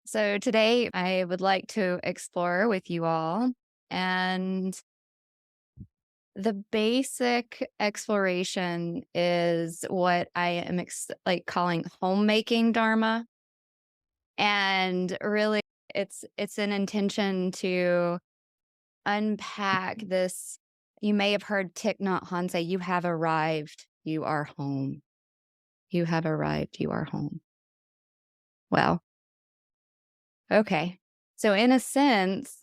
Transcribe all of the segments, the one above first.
So today I would like to explore with you all, and the basic exploration is what I am like calling homemaking Dharma. And really it's an intention to unpack this. You may have heard Thich Nhat Hanh say, "You have arrived, you are home. You have arrived, you are home." Well, okay. So in a sense,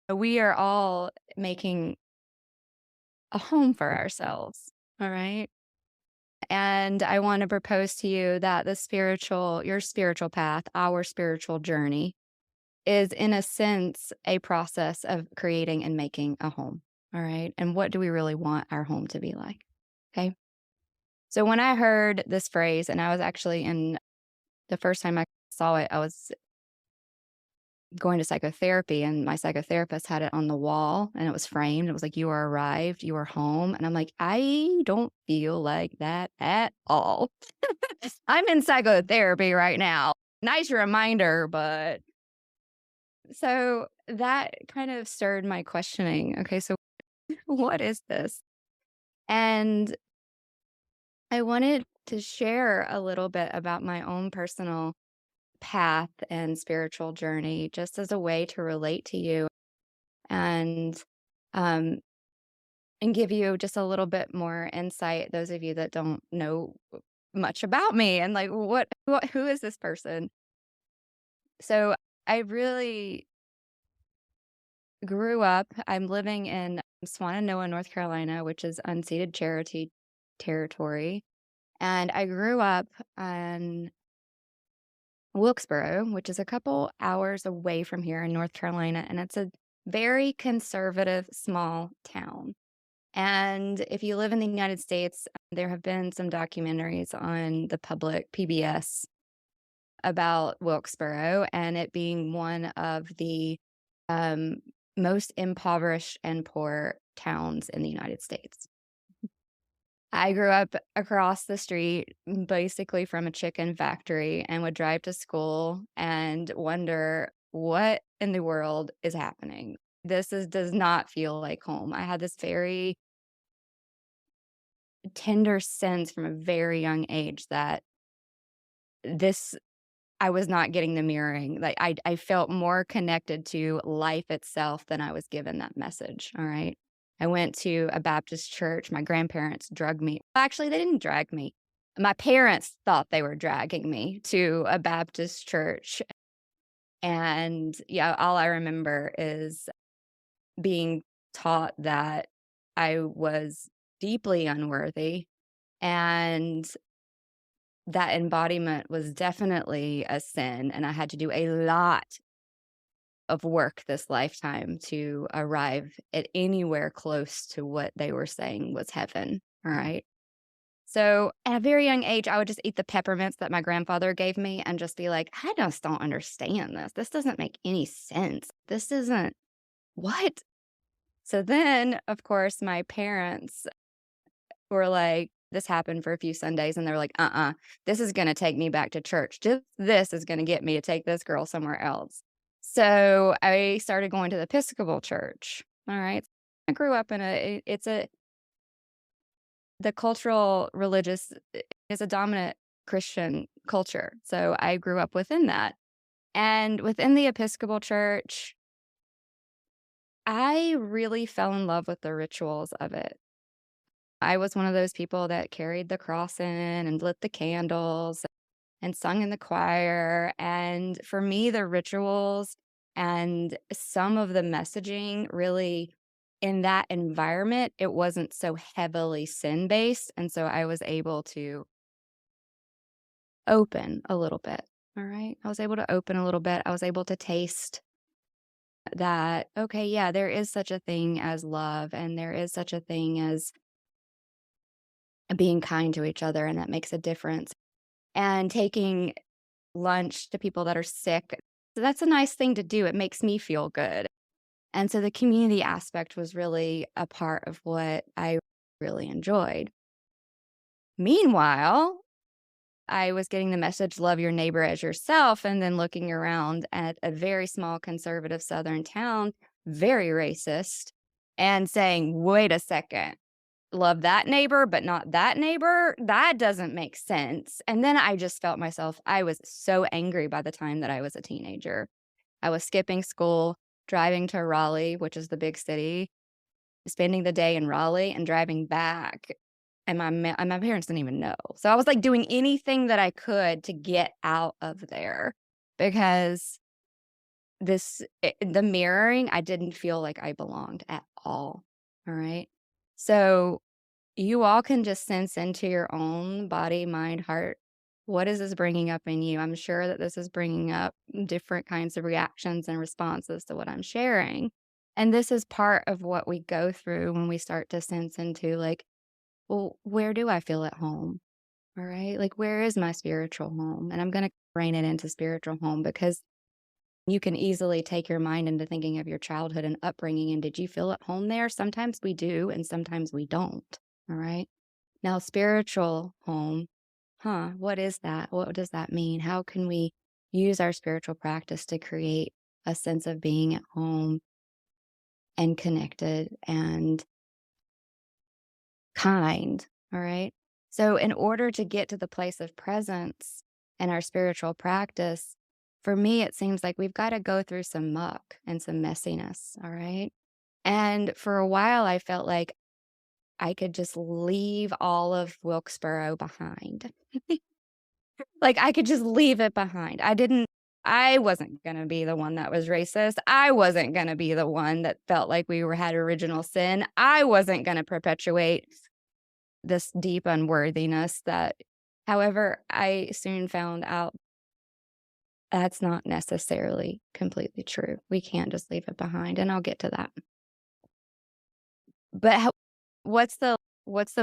we are all making a home for ourselves. All right. And I want to propose to you that your spiritual path, our spiritual journey is in a sense a process of creating and making a home. All right. And what do we really want our home to be like? Okay. So when I heard this phrase, and I was actually the first time I saw it, I was going to psychotherapy, and my psychotherapist had it on the wall and it was framed. It was like, "You are arrived, you are home." And I'm like, I don't feel like that at all. I'm in psychotherapy right now. Nice reminder, but so that kind of stirred my questioning. Okay, so what is this? And I wanted to share a little bit about my own personal path and spiritual journey just as a way to relate to you and um and give you just a little bit more insight, those of you that don't know much about me and like who is this person. So I really grew up. I'm living in Swannanoa, North Carolina, which is unceded charity territory, and I grew up in Wilkesboro, which is a couple hours away from here in North Carolina, and it's a very conservative small town. And if you live in the United States, there have been some documentaries on the public PBS about Wilkesboro and it being one of the um, most impoverished and poor towns in the United States. I grew up across the street, basically from a chicken factory, and would drive to school and wonder what in the world is happening. Does not feel like home. I had this very tender sense from a very young age that this I was not getting the mirroring. Like I felt more connected to life itself than I was given that message. All right. I went to a Baptist church. My grandparents drugged me. Actually, they didn't drag me. My parents thought they were dragging me to a Baptist church. And yeah, all I remember is being taught that I was deeply unworthy and that embodiment was definitely a sin, and I had to do a lot of work this lifetime to arrive at anywhere close to what they were saying was heaven, all right? So, at a very young age, I would just eat the peppermints that my grandfather gave me and just be like, "I just don't understand this. This doesn't make any sense. This isn't what?" So then, of course, my parents were like this happened for a few Sundays, and they were like, this is gonna take me back to church. Just this is gonna get me to take this girl somewhere else." So, I started going to the Episcopal church, alright? I grew up in it's a the cultural religious is a dominant Christian culture, so I grew up within that, and within the Episcopal church, I really fell in love with the rituals of it. I was one of those people that carried the cross in and lit the candles and sung in the choir. And for me, the rituals and some of the messaging really in that environment, it wasn't so heavily sin based. And so I was able to open a little bit. All right. I was able to open a little bit. I was able to taste that, okay, yeah, there is such a thing as love and there is such a thing as being kind to each other. And that makes a difference. And taking lunch to people that are sick. So that's a nice thing to do. It makes me feel good. And so the community aspect was really a part of what I really enjoyed. Meanwhile, I was getting the message, love your neighbor as yourself, and then looking around at a very small conservative Southern town, very racist, and saying, wait a second, love that neighbor, but not that neighbor? That doesn't make sense. And then I just felt myself, I was so angry by the time that I was a teenager. I was skipping school, driving to Raleigh, which is the big city, spending the day in Raleigh and driving back, and my parents didn't even know. So I was, like, doing anything that I could to get out of there because the mirroring, I didn't feel like I belonged at all, alright? So you all can just sense into your own body, mind, heart. What is this bringing up in you? I'm sure that this is bringing up different kinds of reactions and responses to what I'm sharing. And this is part of what we go through when we start to sense into, like, well, where do I feel at home? All right. Like, where is my spiritual home? And I'm going to bring it into spiritual home because you can easily take your mind into thinking of your childhood and upbringing. And did you feel at home there? Sometimes we do, and sometimes we don't. All right. Now, spiritual home, what is that? What does that mean? How can we use our spiritual practice to create a sense of being at home and connected and kind? All right. So, in order to get to the place of presence in our spiritual practice, for me, it seems like we've got to go through some muck and some messiness. All right. And for a while, I felt like I could just leave all of Wilkesboro behind. Like, I could just leave it behind. I wasn't gonna be the one that was racist. I wasn't gonna be the one that felt like we had original sin. I wasn't gonna perpetuate this deep unworthiness that however, I soon found out that's not necessarily completely true. We can't just leave it behind, and I'll get to that. But what's the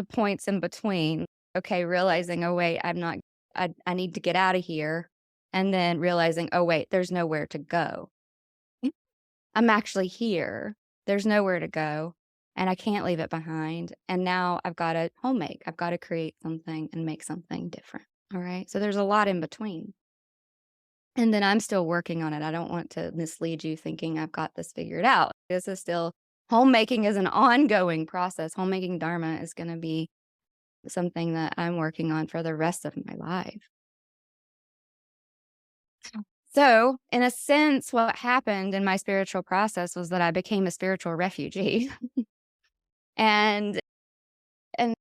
points in between? Okay, realizing, "Oh, wait, I need to get out of here," and then realizing, "Oh, wait, there's nowhere to go. I'm actually here. There's nowhere to go, and I can't leave it behind, and now I've gotta homemake. I've gotta create something and make something different." Alright? So there's a lot in between. And then I'm still working on it. I don't want to mislead you thinking I've got this figured out. This is still homemaking is an ongoing process. Homemaking Dharma is gonna be something that I'm working on for the rest of my life. So, in a sense, what happened in my spiritual process was that I became a spiritual refugee. and and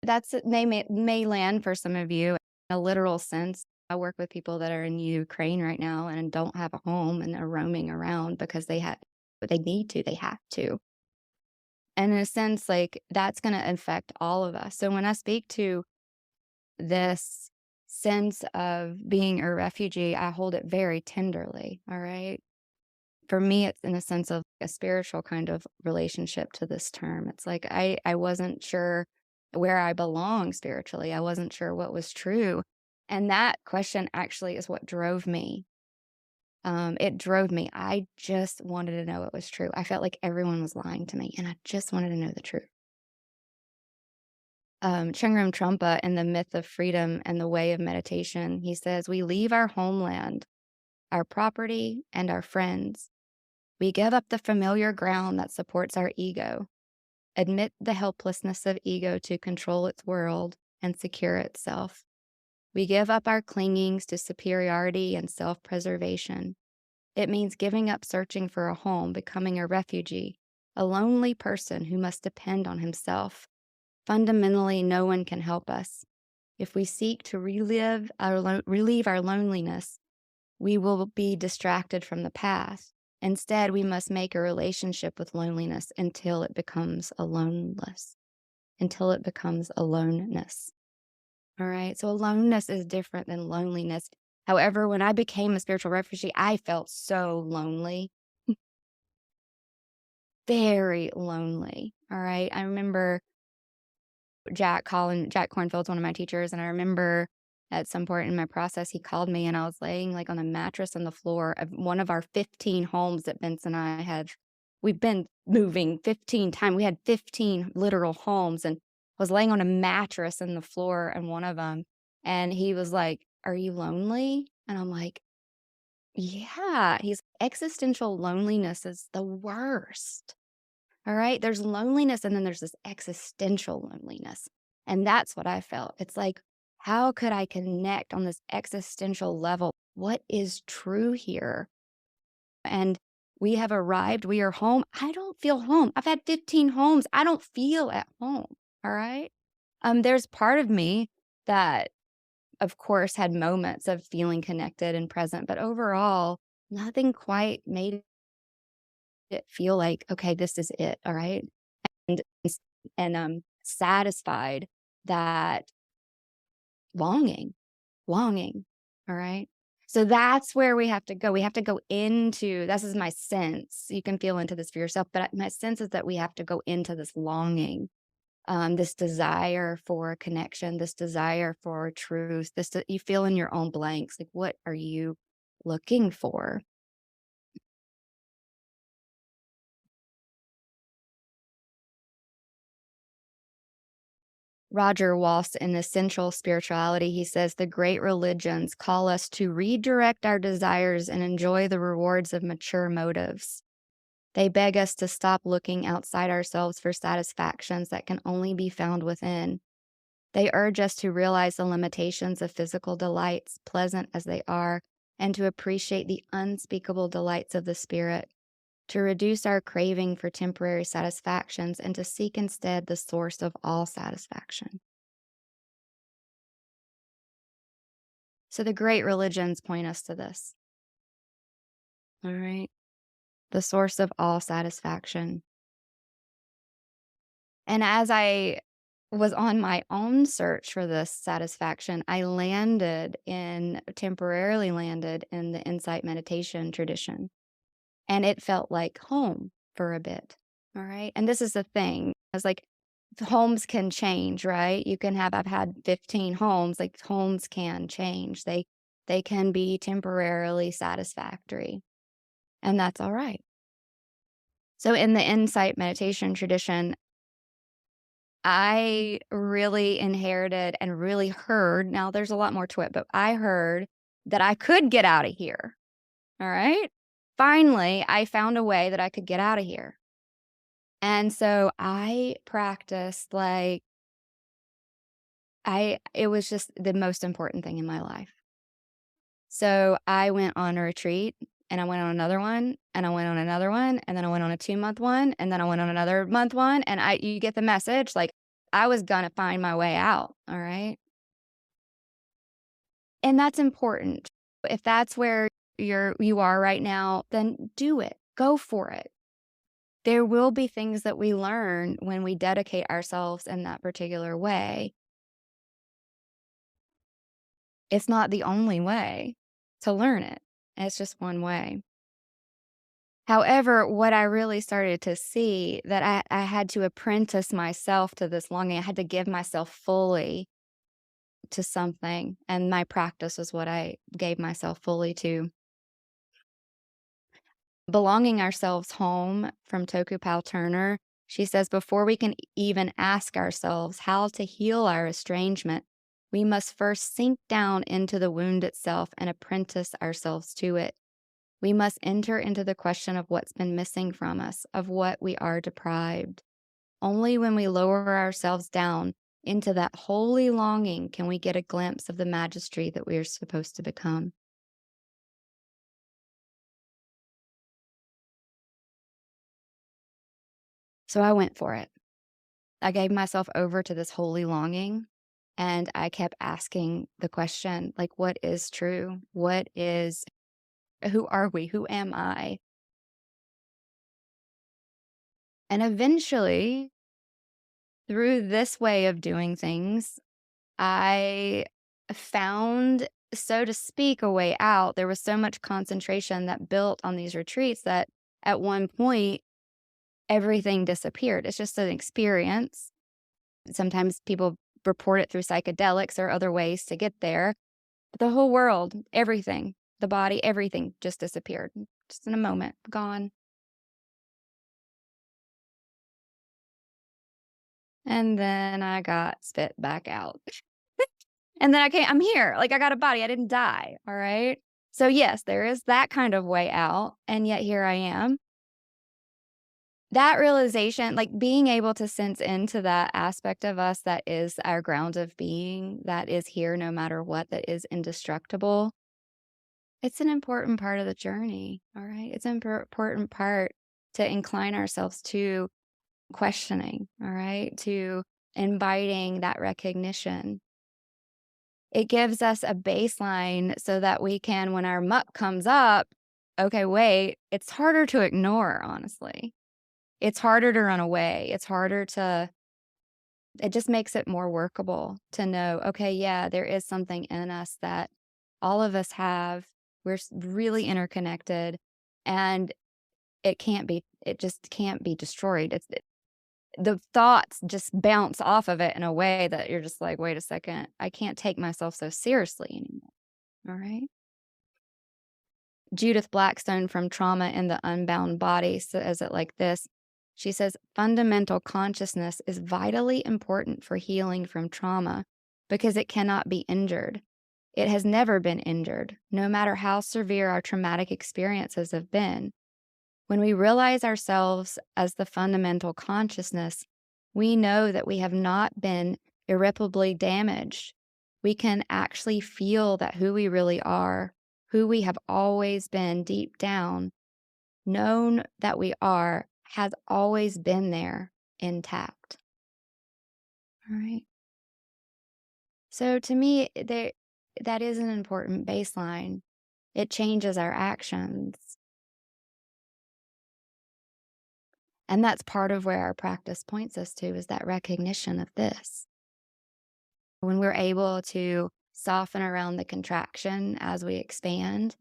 that's it may land for some of you in a literal sense. I work with people that are in Ukraine right now and don't have a home and are roaming around because but they need to, they have to. And in a sense, like that's going to affect all of us. So when I speak to this sense of being a refugee, I hold it very tenderly. All right. For me, it's in a sense of a spiritual kind of relationship to this term. It's like I wasn't sure where I belong spiritually. I wasn't sure what was true. And that question actually is what drove me. It drove me. I just wanted to know what was true. I felt like everyone was lying to me, and I just wanted to know the truth. Chungrum Trungpa in The Myth of Freedom and the Way of Meditation, he says, we leave our homeland, our property, and our friends. We give up the familiar ground that supports our ego, admit the helplessness of ego to control its world and secure itself. We give up our clingings to superiority and self-preservation. It means giving up searching for a home, becoming a refugee, a lonely person who must depend on himself. Fundamentally, no one can help us. If we seek to relieve our loneliness, we will be distracted from the past. Instead, we must make a relationship with loneliness until it becomes aloneness. All right. So aloneness is different than loneliness. However, when I became a spiritual refugee, I felt so lonely, very lonely. All right. I remember Jack Cornfield's one of my teachers, and I remember at some point in my process, he called me and I was laying like on a mattress on the floor of one of our 15 homes that Vince and I we've been moving 15 times. We had 15 literal homes and was laying on a mattress in the floor in one of them. And he was like, "Are you lonely?" And I'm like, "Yeah." He's existential loneliness is the worst. All right. There's loneliness and then there's this existential loneliness. And that's what I felt. It's like, how could I connect on this existential level? What is true here? And we have arrived. We are home. I don't feel home. I've had 15 homes. I don't feel at home. All right. There's part of me that, of course, had moments of feeling connected and present, but overall, nothing quite made it feel like, okay, this is it. All right. And satisfied that longing, longing, all right? So that's where we have to go. We have to go into this is my sense. You can feel into this for yourself, but my sense is that we have to go into this longing, this desire for connection, this desire for truth. You feel in your own blanks. Like, what are you looking for? Roger Walsh in Essential Spirituality, he says the great religions call us to redirect our desires and enjoy the rewards of mature motives. They beg us to stop looking outside ourselves for satisfactions that can only be found within. They urge us to realize the limitations of physical delights, pleasant as they are, and to appreciate the unspeakable delights of the spirit, to reduce our craving for temporary satisfactions and to seek instead the source of all satisfaction. So the great religions point us to this. All right. The source of all satisfaction. And as I was on my own search for this satisfaction, temporarily landed in the insight meditation tradition. And it felt like home for a bit. All right. And this is the thing. I was like, homes can change, right? I've had 15 homes, like homes can change. They can be temporarily satisfactory. And that's all right. So in the insight meditation tradition, I really inherited and really heard, now there's a lot more to it, but I heard that I could get out of here. All right. Finally, I found a way that I could get out of here. And so I practiced it was just the most important thing in my life. So I went on a retreat and I went on another one and I went on another one and then I went on a 2-month one and then I went on another month one and you get the message, like I was gonna find my way out, all right? And that's important. If that's where you are right now, then do it. Go for it. There will be things that we learn when we dedicate ourselves in that particular way. It's not the only way to learn it. It's just one way. However, what I really started to see that I had to apprentice myself to this longing. I had to give myself fully to something, and my practice was what I gave myself fully to. Belonging Ourselves Home from Toku Pal Turner, she says, before we can even ask ourselves how to heal our estrangement, we must first sink down into the wound itself and apprentice ourselves to it. We must enter into the question of what's been missing from us, of what we are deprived. Only when we lower ourselves down into that holy longing can we get a glimpse of the majesty that we are supposed to become. So I went for it. I gave myself over to this holy longing and I kept asking the question, like, what is true? Who are we? Who am I? And eventually, through this way of doing things, I found, so to speak, a way out. There was so much concentration that built on these retreats that at one point, everything disappeared. It's just an experience. Sometimes people report it through psychedelics or other ways to get there. But the whole world, everything, the body, everything just disappeared. Just in a moment, gone. And then I got spit back out. And then I'm here. Like, I got a body. I didn't die. All right. So, yes, there is that kind of way out. And yet here I am. That realization, like being able to sense into that aspect of us that is our ground of being, that is here no matter what, that is indestructible, it's an important part of the journey. All right. It's an important part to incline ourselves to questioning. All right. To inviting that recognition. It gives us a baseline so that we can, when our muck comes up, okay, wait, it's harder to ignore, honestly. It's harder to run away. It just makes it more workable to know, okay, yeah, there is something in us that all of us have. We're really interconnected and it just can't be destroyed. The thoughts just bounce off of it in a way that you're just like, wait a second, I can't take myself so seriously anymore. All right. Judith Blackstone from Trauma in the Unbound Body says it like this. She says, fundamental consciousness is vitally important for healing from trauma because it cannot be injured. It has never been injured, no matter how severe our traumatic experiences have been. When we realize ourselves as the fundamental consciousness, we know that we have not been irreparably damaged. We can actually feel that who we really are, who we have always been deep down, known that we are, has always been there intact. All right. So to me, that is an important baseline. It changes our actions. And that's part of where our practice points us to, is that recognition of this. When we're able to soften around the contraction as we expand,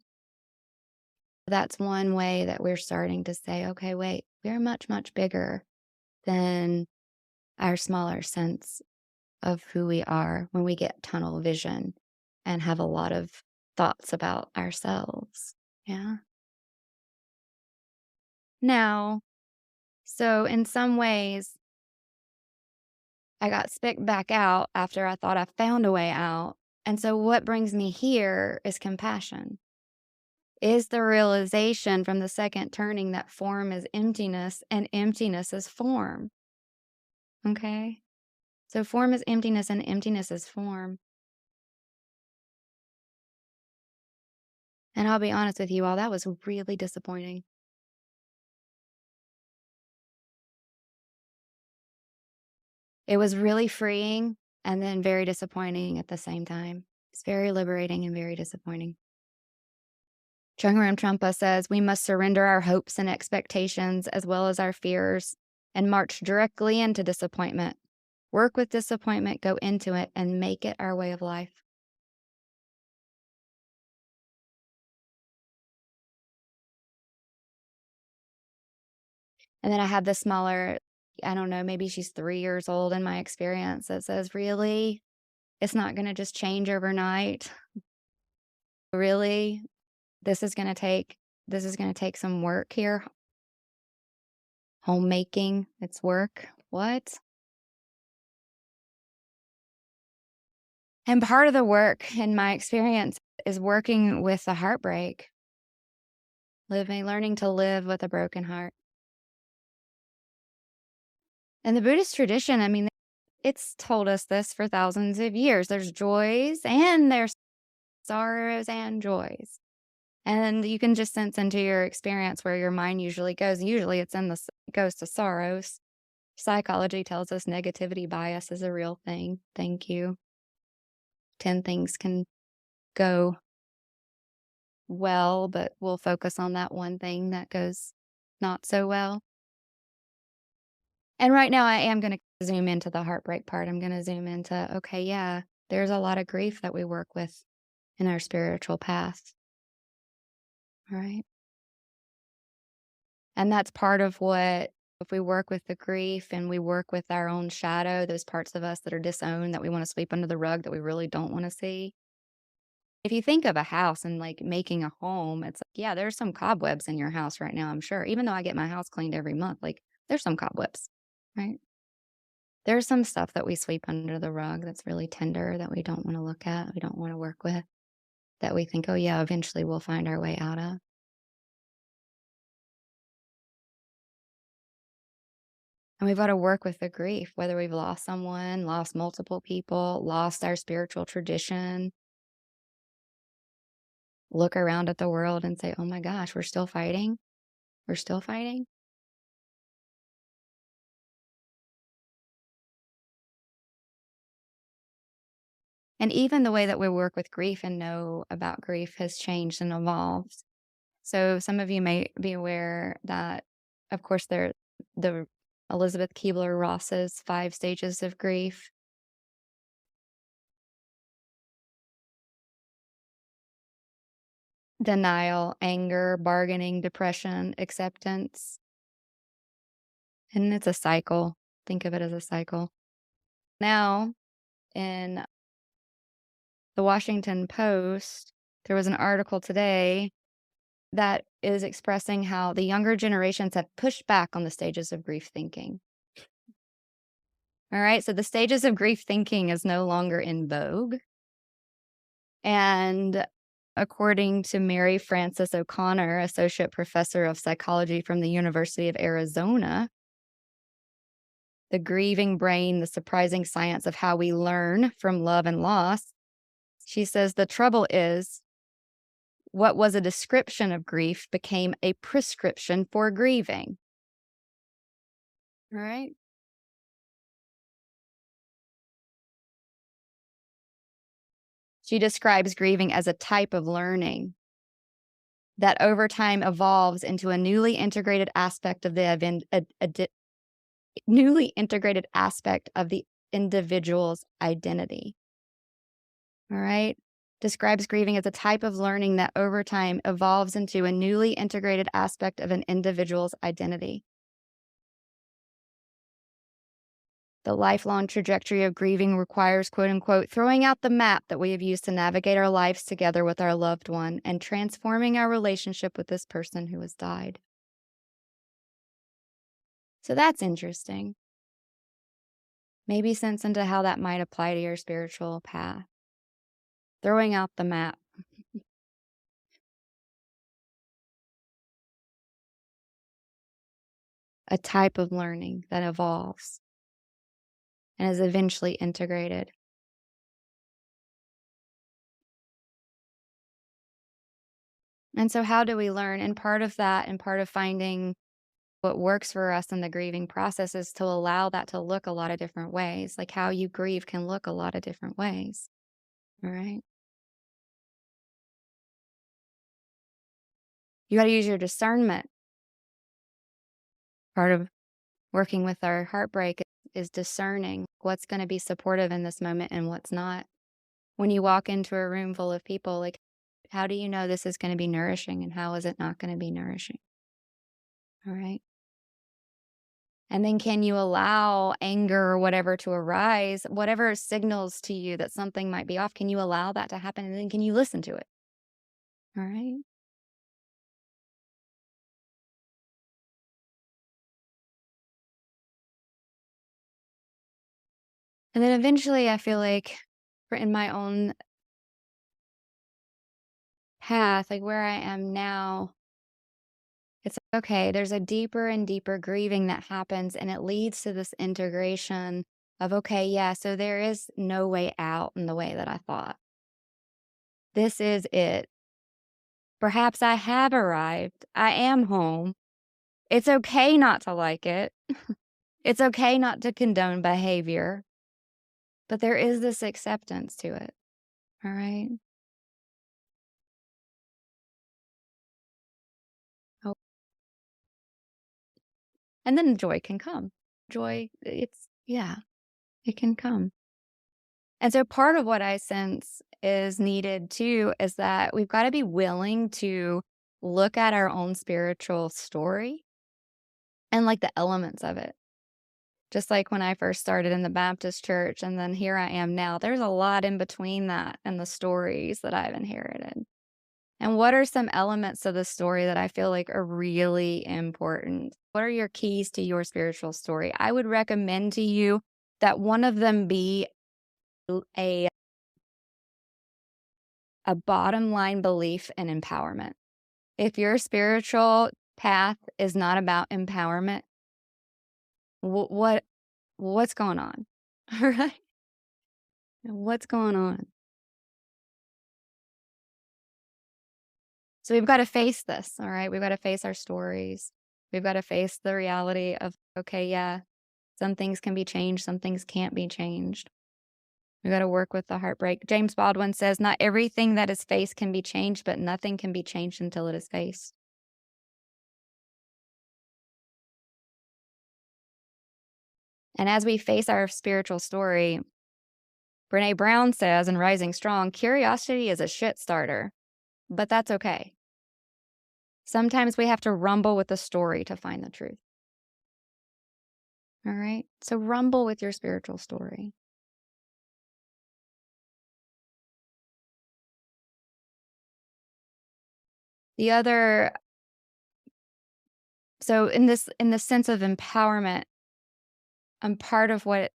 that's one way that we're starting to say, okay, wait, we're much, much bigger than our smaller sense of who we are when we get tunnel vision and have a lot of thoughts about ourselves. Yeah. Now, so in some ways, I got spit back out after I thought I found a way out. And so what brings me here is compassion. Is the realization from the second turning that form is emptiness and emptiness is form. Okay? So form is emptiness and emptiness is form. And I'll be honest with you all, that was really disappointing. It was really freeing and then very disappointing at the same time. It's very liberating and very disappointing. Chungram Trungpa says we must surrender our hopes and expectations as well as our fears and march directly into disappointment. Work with disappointment, go into it, and make it our way of life. And then I have the smaller, I don't know, maybe she's 3 years old in my experience, that says, really? It's not going to just change overnight? Really? This is going to take some work here. Homemaking, it's work. What? And part of the work, in my experience, is working with the heartbreak, learning to live with a broken heart. And the Buddhist tradition, I mean, it's told us this for thousands of years. There's joys and there's sorrows and joys. And you can just sense into your experience where your mind usually goes. Usually it goes to sorrows. Psychology tells us negativity bias is a real thing. Thank you. 10 things can go well, but we'll focus on that one thing that goes not so well. And right now I am going to zoom into the heartbreak part. I'm going to zoom into, okay, yeah, there's a lot of grief that we work with in our spiritual path. All right. And that's part of what, if we work with the grief and we work with our own shadow, those parts of us that are disowned, that we want to sweep under the rug, that we really don't want to see. If you think of a house and like making a home, it's like, yeah, there's some cobwebs in your house right now, I'm sure. Even though I get my house cleaned every month, like there's some cobwebs, right? There's some stuff that we sweep under the rug that's really tender that we don't wanna look at, we don't wanna work with, that we think, "Oh, yeah, eventually we'll find our way out of." And we've gotta work with the grief, whether we've lost someone, lost multiple people, lost our spiritual tradition, look around at the world and say, "Oh my gosh, we're still fighting? We're still fighting?" And even the way that we work with grief and know about grief has changed and evolved. So some of you may be aware that, of course, there the Elizabeth Kubler-Ross's 5 stages of grief. Denial, anger, bargaining, depression, acceptance, and it's a cycle. Think of it as a cycle. Now, in the Washington Post, there was an article today that is expressing how the younger generations have pushed back on the stages of grief thinking. All right, so the stages of grief thinking is no longer in vogue. And according to Mary Frances O'Connor, associate professor of psychology from the University of Arizona, The Grieving Brain, the surprising science of how we learn from love and loss. She says the trouble is what was a description of grief became a prescription for grieving. All right. She describes grieving as a type of learning that over time evolves into a newly integrated aspect of the newly integrated aspect of the individual's identity. All right. Describes grieving as a type of learning that over time evolves into a newly integrated aspect of an individual's identity. The lifelong trajectory of grieving requires, quote unquote, throwing out the map that we have used to navigate our lives together with our loved one and transforming our relationship with this person who has died. So that's interesting. Maybe sense into how that might apply to your spiritual path. Throwing out the map. A type of learning that evolves and is eventually integrated. And so, how do we learn? And part of that, and part of finding what works for us in the grieving process is to allow that to look a lot of different ways. Like how you grieve can look a lot of different ways. All right. You got to use your discernment. Part of working with our heartbreak is discerning what's going to be supportive in this moment and what's not. When you walk into a room full of people, like, how do you know this is going to be nourishing and how is it not going to be nourishing? All right. And then can you allow anger or whatever to arise, whatever signals to you that something might be off, can you allow that to happen? And then can you listen to it? All right. And then eventually I feel like in my own path, like where I am now, it's like, okay, there's a deeper and deeper grieving that happens and it leads to this integration of, okay, yeah, so there is no way out in the way that I thought. This is it. Perhaps I have arrived. I am home. It's okay not to like it. It's okay not to condone behavior, but there is this acceptance to it. All right. Oh, and then joy can come. Joy, yeah, it can come. And so part of what I sense is needed too is that we've got to be willing to look at our own spiritual story and like the elements of it. Just like when I first started in the Baptist church and then here I am now, there's a lot in between that and the stories that I've inherited. And what are some elements of the story that I feel like are really important? What are your keys to your spiritual story? I would recommend to you that one of them be a bottom line belief in empowerment. If your spiritual path is not about empowerment, what what's going on? All right? What's going on? So we've got to face this, all right? We've got to face our stories. We've got to face the reality of, okay, yeah, some things can be changed, some things can't be changed. We got to work with the heartbreak. James Baldwin says, not everything that is faced can be changed, but nothing can be changed until it is faced. And as we face our spiritual story, Brene Brown says in Rising Strong, curiosity is a shit starter, but that's okay. Sometimes we have to rumble with the story to find the truth. All right? So rumble with your spiritual story. The other, so in the sense of empowerment, part of what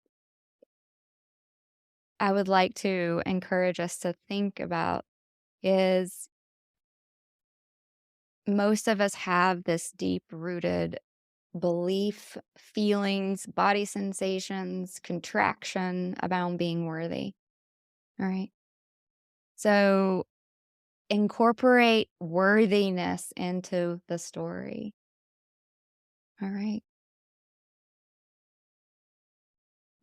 I would like to encourage us to think about is most of us have this deep rooted belief, feelings, body sensations, contraction about being worthy. All right. So incorporate worthiness into the story. All right.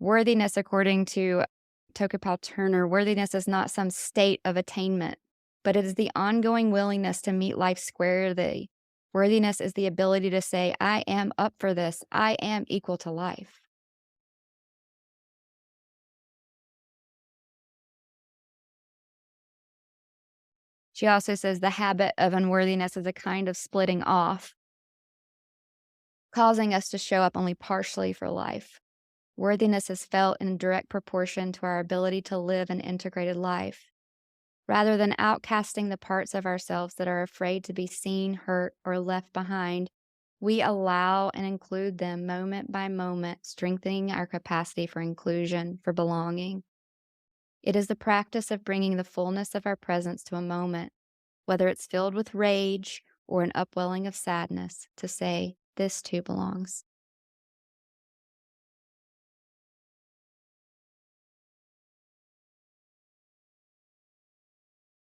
Worthiness, according to Tocqueville Turner, worthiness is not some state of attainment, but it is the ongoing willingness to meet life squarely. Worthiness is the ability to say, I am up for this. I am equal to life. She also says the habit of unworthiness is a kind of splitting off, causing us to show up only partially for life. Worthiness is felt in direct proportion to our ability to live an integrated life. Rather than outcasting the parts of ourselves that are afraid to be seen, hurt, or left behind, we allow and include them moment by moment, strengthening our capacity for inclusion, for belonging. It is the practice of bringing the fullness of our presence to a moment, whether it's filled with rage or an upwelling of sadness, to say, this too belongs.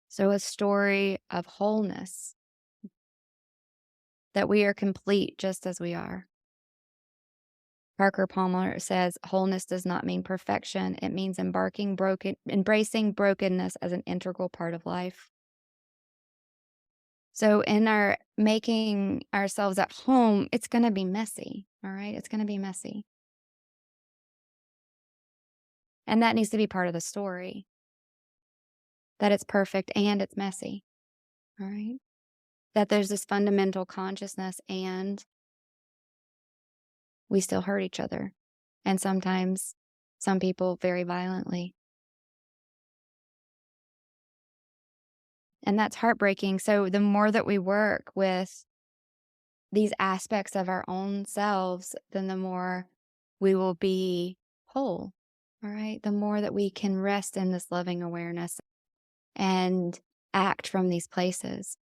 So, a story of wholeness, that we are complete just as we are. Parker Palmer says wholeness does not mean perfection. It means embracing brokenness as an integral part of life. So in our making ourselves at home, it's going to be messy. All right. It's going to be messy. And that needs to be part of the story, that it's perfect and it's messy. All right. That there's this fundamental consciousness and we still hurt each other. And sometimes some people very violently. And that's heartbreaking. So the more that we work with these aspects of our own selves, then the more we will be whole. All right. The more that we can rest in this loving awareness and act from these places.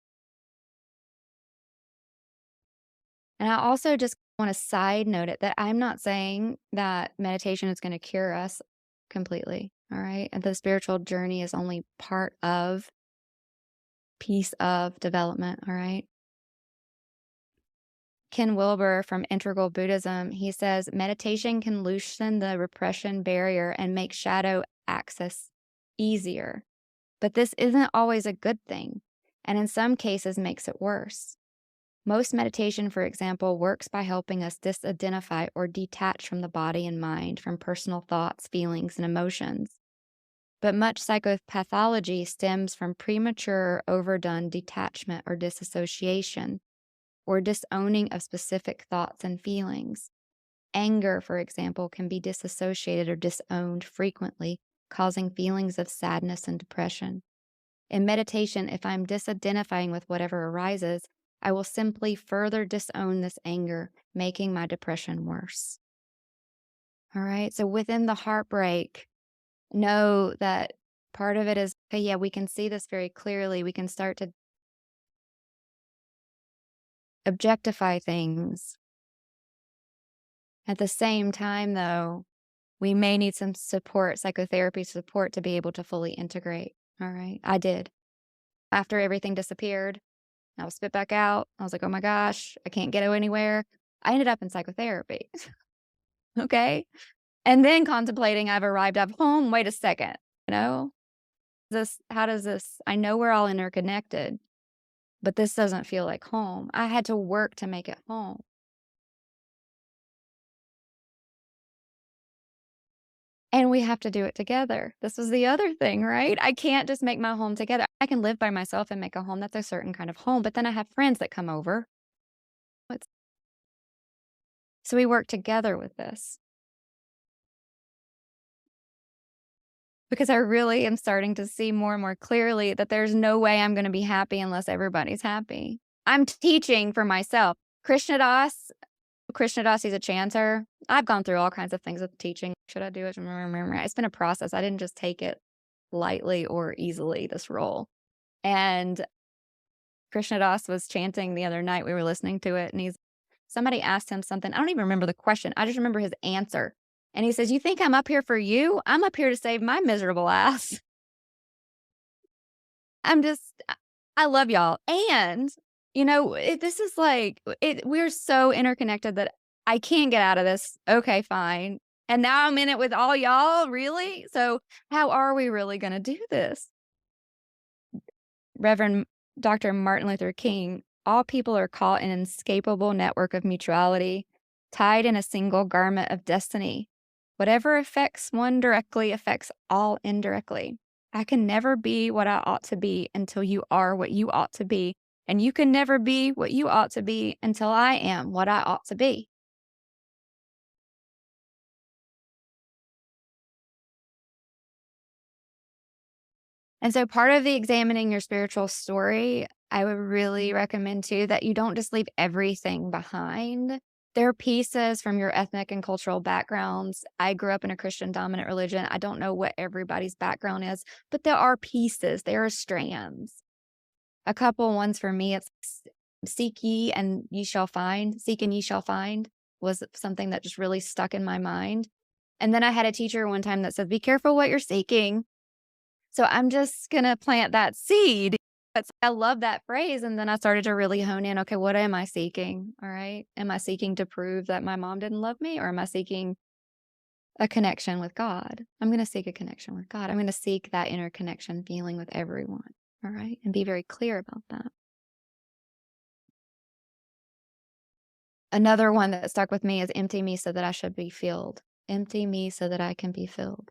And I also just want to side note it that I'm not saying that meditation is going to cure us completely. All right. And the spiritual journey is only part of, piece of development. All right. Ken Wilber from Integral Buddhism, he says, meditation can loosen the repression barrier and make shadow access easier. But this isn't always a good thing, and in some cases makes it worse. Most meditation, for example, works by helping us disidentify or detach from the body and mind, from personal thoughts, feelings, and emotions. But much psychopathology stems from premature or overdone detachment or disassociation, or disowning of specific thoughts and feelings. Anger, for example, can be disassociated or disowned frequently, causing feelings of sadness and depression. In meditation, if I'm disidentifying with whatever arises, I will simply further disown this anger, making my depression worse. All right. So within the heartbreak, know that part of it is, okay, yeah, we can see this very clearly. We can start to objectify things. At the same time, though, we may need some support, psychotherapy support to be able to fully integrate. All right. I did. After everything disappeared, I was spit back out. I was like, oh my gosh, I can't get anywhere. I ended up in psychotherapy. Okay. And then contemplating, I've arrived, I've home. Wait a second. You know, how does this, I know we're all interconnected, but this doesn't feel like home. I had to work to make it home. And we have to do it together. This was the other thing, right? I can't just make my home together. I can live by myself and make a home. That's a certain kind of home. But then I have friends that come over. What's- So we work together with this because I really am starting to see more and more clearly that there's no way I'm going to be happy unless everybody's happy. I'm teaching for myself. Krishna Das, he's a chanter. I've gone through all kinds of things with teaching. Should I do it? It's been a process. I didn't just take it lightly or easily, this role. And Krishna Das was chanting the other night. We were listening to it, and somebody asked him something. I don't even remember the question. I just remember his answer. And he says, "You think I'm up here for you? I'm up here to save my miserable ass." I'm just I love y'all. And, this is like we're so interconnected that I can't get out of this. Okay, fine. And now I'm in it with all y'all, really? So, how are we really going to do this? Reverend Dr. Martin Luther King, all people are caught in an inescapable network of mutuality, tied in a single garment of destiny. Whatever affects one directly affects all indirectly. I can never be what I ought to be until you are what you ought to be. And you can never be what you ought to be until I am what I ought to be. And so part of the examining your spiritual story, I would really recommend too that you don't just leave everything behind. There are pieces from your ethnic and cultural backgrounds. I grew up in a Christian dominant religion. I don't know what everybody's background is, but there are pieces, there are strands. A couple ones for me, it's seek ye and ye shall find. Seek and ye shall find was something that just really stuck in my mind. And then I had a teacher one time that said, be careful what you're seeking. So I'm just gonna plant that seed. I love that phrase, and then I started to really hone in, okay, what am I seeking? All right. Am I seeking to prove that my mom didn't love me, or am I seeking a connection with God? I'm gonna seek a connection with God. I'm gonna seek that interconnection feeling with everyone. All right. And be very clear about that. Another one that stuck with me is empty me so that I should be filled. Empty me so that I can be filled.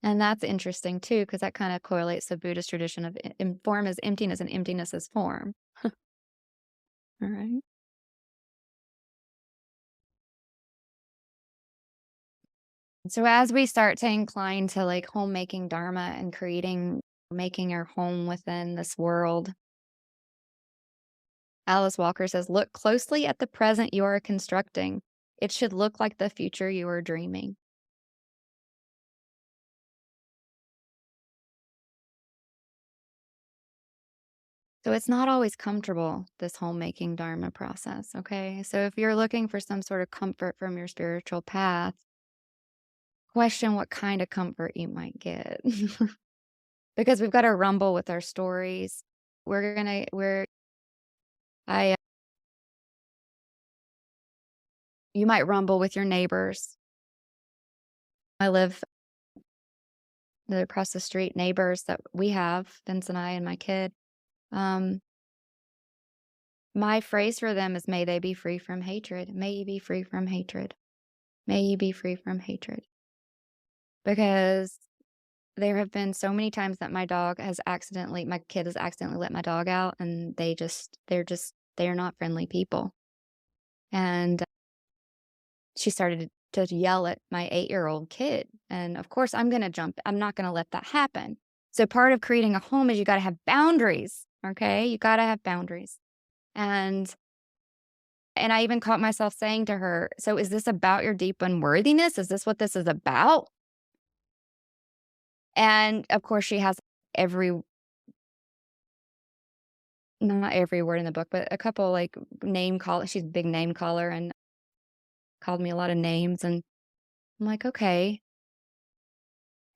And that's interesting too, because that kind of correlates to Buddhist tradition of form is emptiness and emptiness is form. All right. So as we start to incline to like homemaking Dharma and making our home within this world, Alice Walker says, look closely at the present you are constructing. It should look like the future you are dreaming. So it's not always comfortable, this homemaking Dharma process. Okay. So if you're looking for some sort of comfort from your spiritual path, question what kind of comfort you might get. Because we've got to rumble with our stories. I, you might rumble with your neighbors. I live across the street, neighbors that we have, Vince and I and my kid. Um, my phrase for them is, may they be free from hatred. May you be free from hatred. May you be free from hatred. Because there have been so many times that my kid has accidentally let my dog out, and they're not friendly people. And she started to yell at my 8-year-old kid. And of course, I'm not going to let that happen. So part of creating a home is you got to have boundaries. Okay. You got to have boundaries. And And I even caught myself saying to her, "So is this about your deep unworthiness? Is this what this is about?" And of course, she has every not every word in the book, but a couple like name call she's a big name caller and called me a lot of names. And I'm like, okay.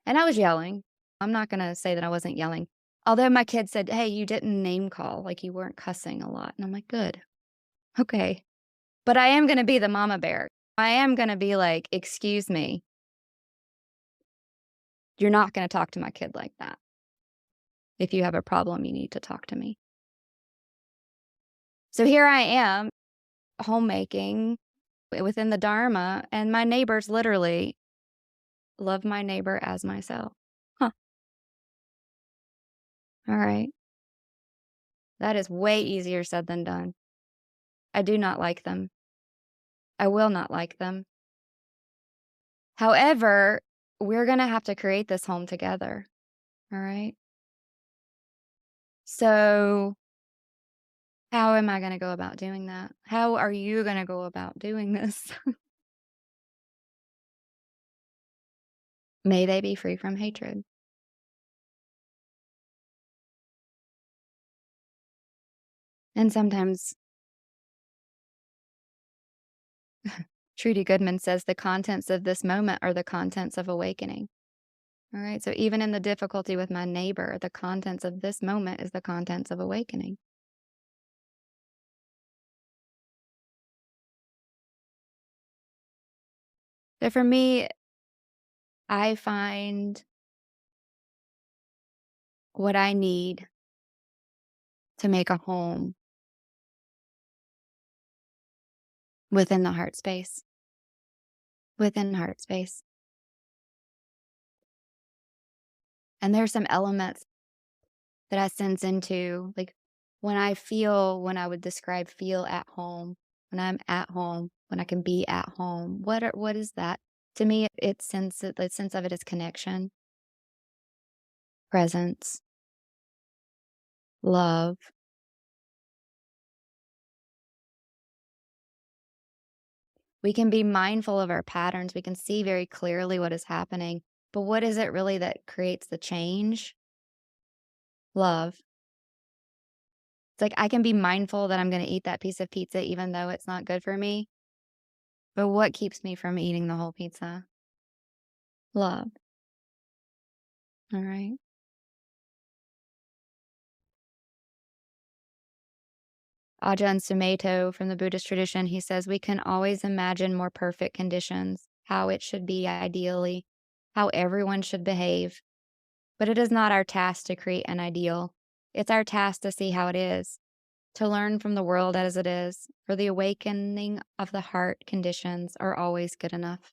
And I was yelling. I'm not going to say that I wasn't yelling. Although my kid said, "Hey, you didn't name call. Like you weren't cussing a lot." And I'm like, good. Okay. But I am going to be the mama bear. I am going to be like, "Excuse me. You're not going to talk to my kid like that. If you have a problem, you need to talk to me." So here I am homemaking within the Dharma, and my neighbors literally love my neighbor as myself. Huh. All right. That is way easier said than done. I do not like them. I will not like them. However, we're going to have to create this home together. All right. So, how am I going to go about doing that? How are you going to go about doing this? May they be free from hatred. And sometimes Trudy Goodman says the contents of this moment are the contents of awakening. All right. So, even in the difficulty with my neighbor, the contents of this moment is the contents of awakening. So, for me, I find what I need to make a home within the heart space, within heart space. And there's some elements that I sense into, like when I would describe feel at home, when I'm at home, when I can be at home. What is that? To me, the sense of it is connection, presence, love. We can be mindful of our patterns. We can see very clearly what is happening. But what is it really that creates the change? Love. It's like I can be mindful that I'm going to eat that piece of pizza even though it's not good for me. But what keeps me from eating the whole pizza? Love. All right. Ajahn Sumedho from the Buddhist tradition, he says, we can always imagine more perfect conditions, how it should be ideally, how everyone should behave. But it is not our task to create an ideal. It's our task to see how it is, to learn from the world as it is, for the awakening of the heart conditions are always good enough.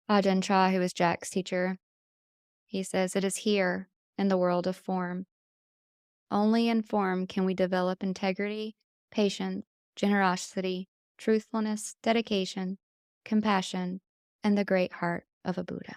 Ajahn Chah, who was Jack's teacher, he says, it is here in the world of form. Only in form can we develop integrity, patience, generosity, truthfulness, dedication, compassion, and the great heart of a Buddha.